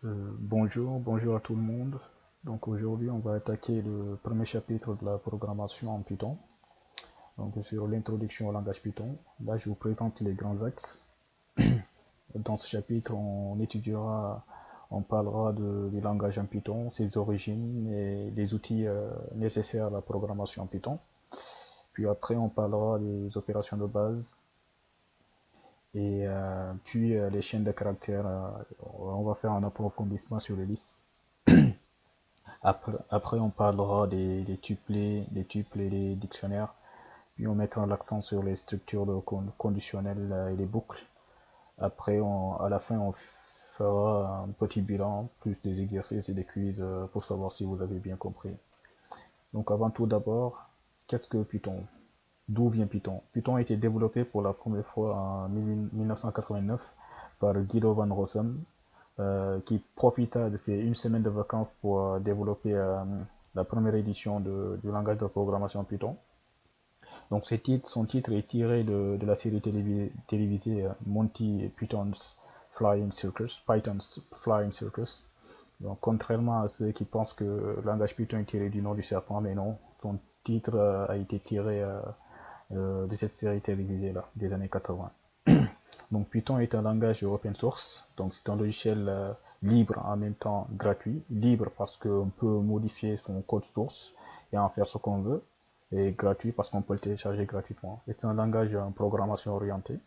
Bonjour à tout le monde. Donc aujourd'hui, on va attaquer le premier chapitre de la programmation en Python. Donc sur l'introduction au langage Python. Là, je vous présente les grands axes. Dans ce chapitre, on parlera du langage en Python, ses origines et les outils nécessaires à la programmation en Python. Puis après, on parlera des opérations de base et puis les chaînes de caractères. On va faire un approfondissement sur les listes. Après, on parlera des tuples et des dictionnaires. Puis on mettra l'accent sur les structures conditionnelles et les boucles. Après, à la fin, on fera un petit bilan, plus des exercices et des quiz pour savoir si vous avez bien compris. Donc avant tout d'abord, qu'est-ce que Python? D'où vient Python? Python a été développé pour la première fois en 1989 par Guido van Rossum, qui profita de ses une semaine de vacances pour développer la première édition du langage de programmation Python. Donc son titre est tiré de la série télévisée Monty Python's Flying Circus. Donc contrairement à ceux qui pensent que le langage Python est tiré du nom du serpent, mais non, son titre a été tiré de cette série télévisée là, des années 80. Donc Python est un langage open source, donc c'est un logiciel libre en même temps gratuit. Libre parce qu'on peut modifier son code source et en faire ce qu'on veut, et gratuit parce qu'on peut le télécharger gratuitement. C'est un langage en programmation orientée.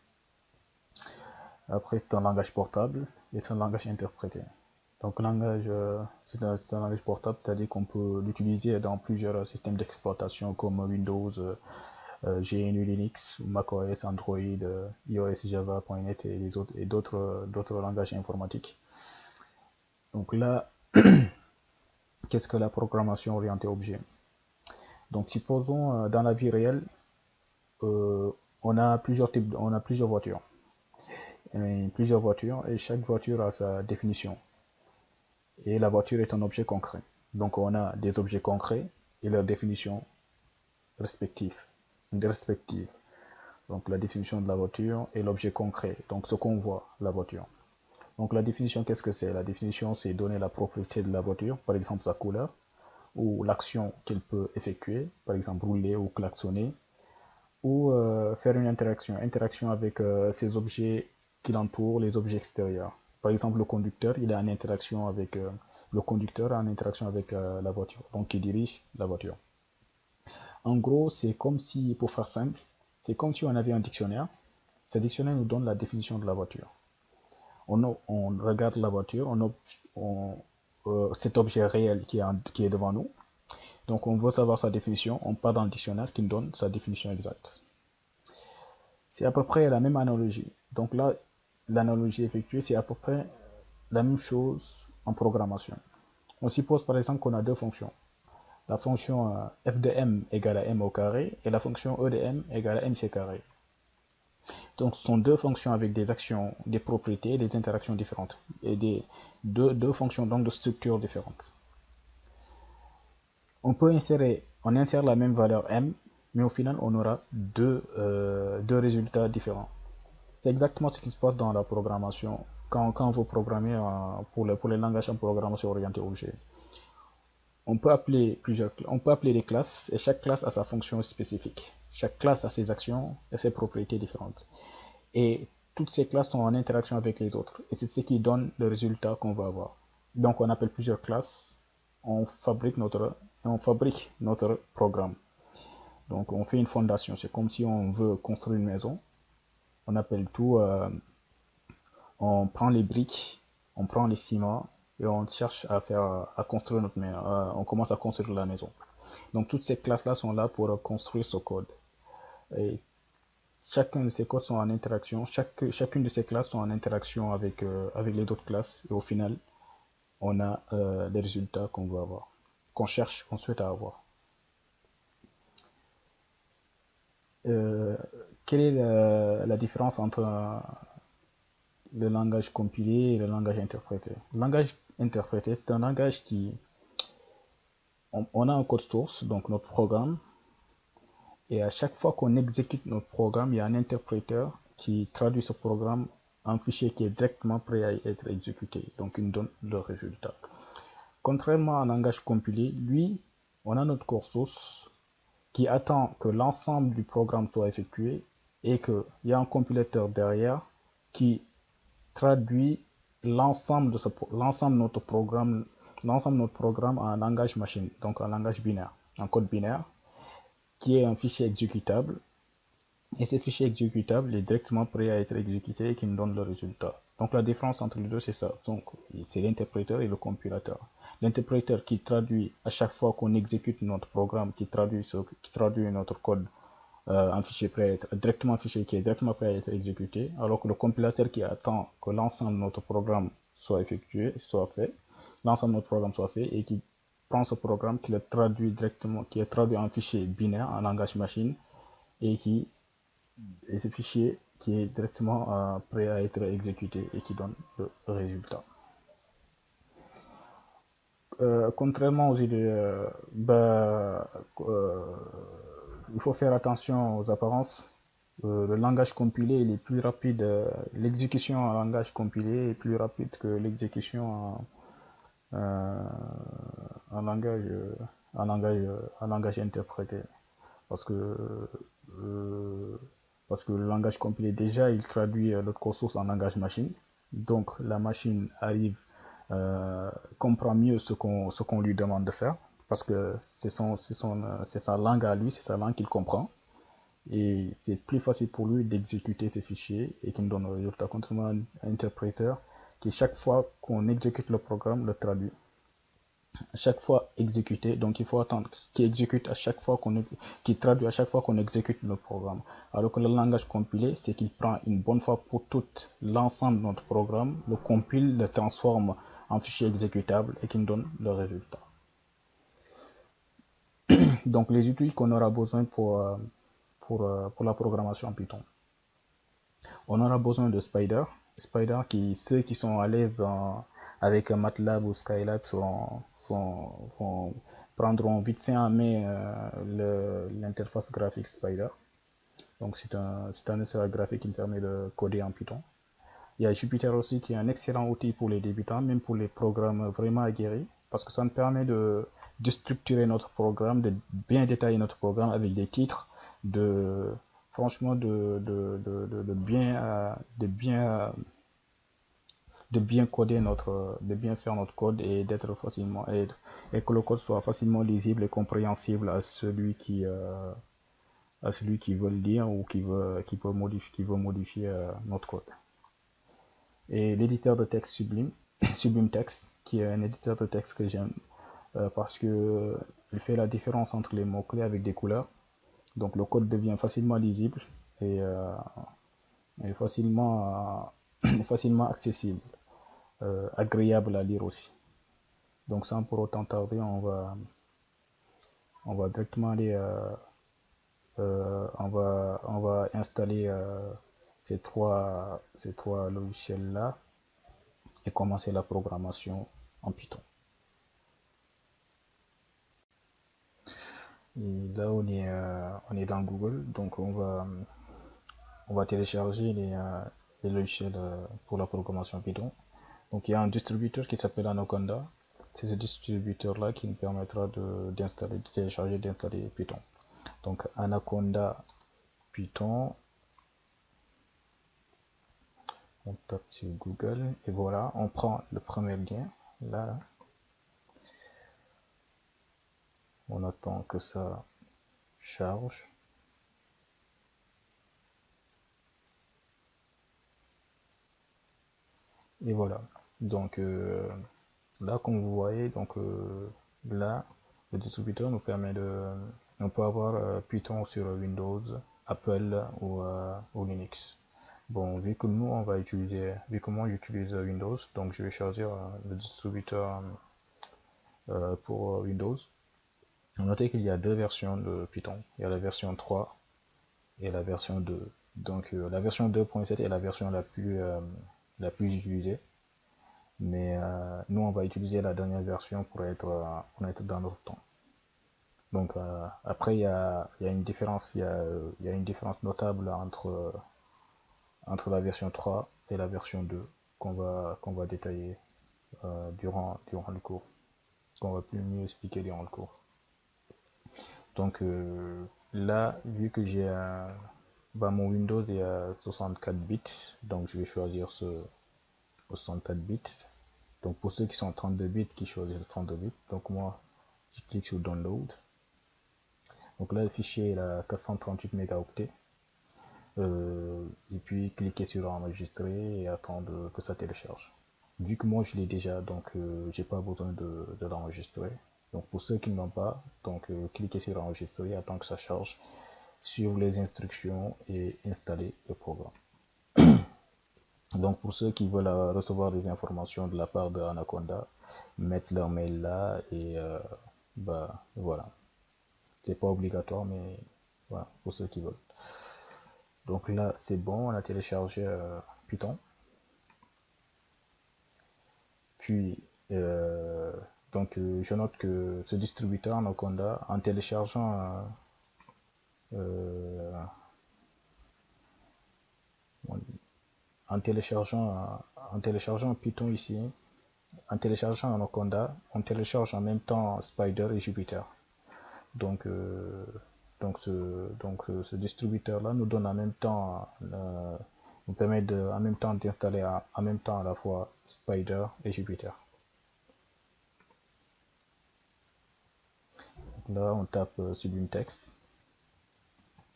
Après, c'est un langage portable et c'est un langage interprété. Donc c'est un langage portable, c'est-à-dire qu'on peut l'utiliser dans plusieurs systèmes d'exploitation comme Windows, GNU Linux, macOS, Android, iOS, Java.net et les autres et d'autres langages informatiques. Donc là, qu'est-ce que la programmation orientée objet? Donc supposons dans la vie réelle, euh, on a plusieurs voitures et chaque voiture a sa définition. Et la voiture est un objet concret. Donc on a des objets concrets et leurs définitions respectives. respectives. Donc la définition de la voiture et l'objet concret, donc ce qu'on voit, la voiture. Donc la définition, qu'est-ce que c'est? La définition, c'est donner la propriété de la voiture, par exemple sa couleur, ou l'action qu'elle peut effectuer, par exemple rouler ou klaxonner, ou faire une interaction avec ces objets qui l'entourent, les objets extérieurs. Par exemple, le conducteur, il est en interaction avec le conducteur en interaction avec la voiture, donc il dirige la voiture. En gros, c'est comme si, pour faire simple, c'est comme si on avait un dictionnaire. Ce dictionnaire nous donne la définition de la voiture. On regarde la voiture, cet objet réel qui est devant nous. Donc on veut savoir sa définition, on part dans le dictionnaire qui nous donne sa définition exacte. C'est à peu près la même analogie. Donc là, l'analogie effectuée, c'est à peu près la même chose en programmation. On suppose par exemple qu'on a deux fonctions. La fonction f de m égale à m au carré et la fonction e de m égale à mc carré. Donc ce sont deux fonctions avec des actions, des propriétés, des interactions différentes et deux fonctions donc de structures différentes. On insère la même valeur m, mais au final on aura deux résultats différents. C'est exactement ce qui se passe dans la programmation quand vous programmez pour les langages en programmation orientée objet. On peut appeler des classes et chaque classe a sa fonction spécifique. Chaque classe a ses actions et ses propriétés différentes. Et toutes ces classes sont en interaction avec les autres. Et c'est ce qui donne le résultat qu'on va avoir. Donc on appelle plusieurs classes, on fabrique notre programme. Donc on fait une fondation. C'est comme si on veut construire une maison. On appelle tout, on prend les briques, on prend les ciments et on cherche à construire notre maison. On commence à construire la maison. Donc toutes ces classes-là sont là pour construire ce code. Et chacun de ces codes sont en interaction, chacune de ces classes sont en interaction avec les autres classes et au final, on a les résultats qu'on veut avoir, qu'on souhaite avoir. Euh, Quelle est la différence entre le langage compilé et le langage interprété? Le langage interprété, c'est un langage on a un code source, donc notre programme, et à chaque fois qu'on exécute notre programme, il y a un interpréteur qui traduit ce programme un fichier qui est directement prêt à être exécuté. Donc, il nous donne le résultat. Contrairement à un langage compilé, lui, on a notre code source qui attend que l'ensemble du programme soit effectué et qu'il y a un compilateur derrière qui traduit l'ensemble de notre programme en un langage machine, donc un langage binaire, un code binaire qui est un fichier exécutable. Et ce fichier exécutable est directement prêt à être exécuté et qui nous donne le résultat. Donc la différence entre les deux, c'est ça. Donc c'est l'interpréteur et le compilateur. L'interpréteur qui traduit à chaque fois qu'on exécute notre programme, qui traduit notre code un fichier prêt à être, directement un fichier qui est directement prêt à être exécuté, alors que le compilateur qui attend que l'ensemble de notre programme soit effectué, soit fait, l'ensemble de notre programme soit fait et qui prend ce programme, qui le traduit directement, qui est traduit en fichier binaire, en langage machine, et ce fichier qui est directement prêt à être exécuté et qui donne le résultat. Contrairement aux idées, il faut faire attention aux apparences. Le langage compilé il est plus rapide, l'exécution en langage compilé est plus rapide que l'exécution en langage, interprété. Parce que, le langage compilé, déjà, il traduit le code source en langage machine. Donc, la machine comprend mieux ce qu'on lui demande de faire. Parce que c'est sa langue à lui, c'est sa langue qu'il comprend. Et c'est plus facile pour lui d'exécuter ces fichiers et qu'il nous donne le résultat. Contrairement à un interpréteur qui, chaque fois qu'on exécute le programme, le traduit. À chaque fois exécuté, donc il faut attendre qu'il exécute à chaque fois qu'il traduit à chaque fois qu'on exécute le programme. Alors que le langage compilé, c'est qu'il prend une bonne fois pour toutes l'ensemble de notre programme, le compile, le transforme en fichier exécutable et qui nous donne le résultat. Donc les outils qu'on aura besoin pour la programmation en Python. On aura besoin de Spider. Spider, ceux qui sont à l'aise avec MATLAB ou Scilab prendront vite fait en main l'interface graphique Spider. Donc c'est un interface graphique qui me permet de coder en Python. Il y a Jupyter aussi qui est un excellent outil pour les débutants, même pour les programmes vraiment aguerris, parce que ça nous permet de structurer notre programme, de bien détailler notre programme avec des titres, franchement de bien coder de bien faire notre code et d'être facilement et que le code soit facilement lisible et compréhensible à celui qui veut le lire ou qui veut modifier notre code. Et l'éditeur de texte Sublime Text, qui est un éditeur de texte que j'aime parce que il fait la différence entre les mots-clés avec des couleurs. Donc le code devient facilement lisible et facilement accessible, agréable à lire aussi. Donc sans pour autant tarder, on va directement aller on va installer ces trois logiciels là et commencer la programmation en Python. Et là on est dans Google, donc on va télécharger les logiciels pour la programmation Python. Donc il y a un distributeur qui s'appelle Anaconda. C'est ce distributeur là qui nous permettra de télécharger, d'installer Python. Donc Anaconda Python, on tape sur Google et voilà, on prend le premier lien là, on attend que ça charge. Et voilà, donc là comme vous voyez, donc là le distributeur nous permet on peut avoir Python sur Windows, Apple ou Linux. Bon, vu que moi j'utilise Windows, donc je vais choisir le distributeur pour Windows. Notez qu'il y a deux versions de Python. Il y a la version 3 et la version 2. Donc la version 2.7 est la version la plus utilisée. Mais nous on va utiliser la dernière version pour être dans notre temps. Donc après il y a une différence, il y a une différence notable entre la version 3 et la version 2 qu'on va détailler durant le cours, qu'on va plus mieux expliquer durant le cours. Donc là, vu que j'ai mon Windows est à 64 bits, donc je vais choisir ce 64 bits. Donc pour ceux qui sont en 32 bits, qui choisissent le 32 bits, donc moi je clique sur Download. Donc là le fichier est à 438 mégaoctets. Et puis cliquer sur enregistrer et attendre que ça télécharge. Vu que moi je l'ai déjà, donc j'ai pas besoin de l'enregistrer. Donc pour ceux qui ne l'ont pas, donc cliquez sur enregistrer, attendre que ça charge, suivre les instructions et installer le programme. Donc pour ceux qui veulent recevoir des informations de la part de Anaconda, mettre leur mail là et voilà. C'est pas obligatoire, mais voilà, pour ceux qui veulent. Donc là c'est bon, on a téléchargé Python. Puis je note que ce distributeur Anaconda, en téléchargeant en téléchargeant en téléchargeant Python ici, en téléchargeant Anaconda, on télécharge en même temps Spider et Jupyter. Donc ce distributeur là nous donne en même temps nous permet en même temps d'installer en même temps à la fois Spider et Jupyter. Là on tape Sublime Text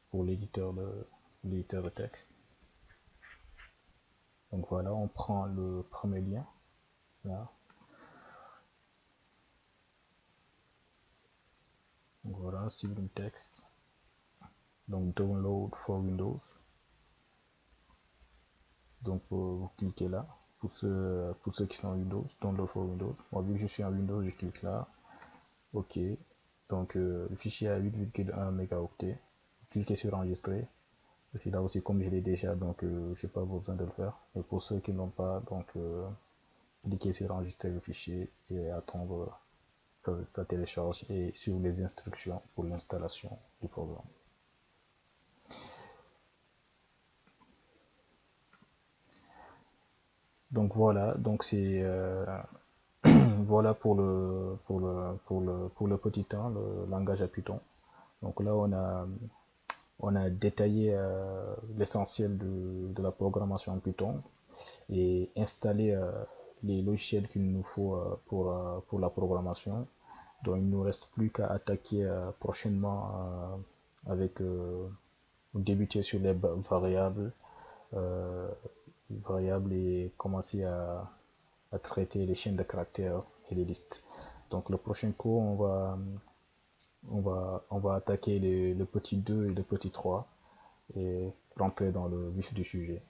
pour l'éditeur de texte. Donc voilà, on prend le premier lien là. Donc voilà, Sublime Text. Donc Download for Windows. Donc vous cliquez là pour ceux qui sont en Windows, Download for Windows. Moi vu que je suis en Windows, je clique là. OK. Donc le fichier a 8,1 mégaoctets. Cliquez sur enregistrer. C'est là aussi comme je l'ai déjà, donc j'ai pas besoin de le faire. Mais pour ceux qui n'ont pas, donc cliquez sur enregistrer le fichier et attendre ça télécharge et suivre les instructions pour l'installation du programme. Donc voilà, donc c'est voilà pour le petit 1, le langage à Python. Donc là on a détaillé l'essentiel de la programmation en Python et installé les logiciels qu'il nous faut pour la programmation. Donc il ne nous reste plus qu'à attaquer prochainement avec débuter sur les euh, variables et commencer à traiter les chaînes de caractères et les listes. Donc le prochain cours on va attaquer le petit 2 et le petit 3 et rentrer dans le vif du sujet.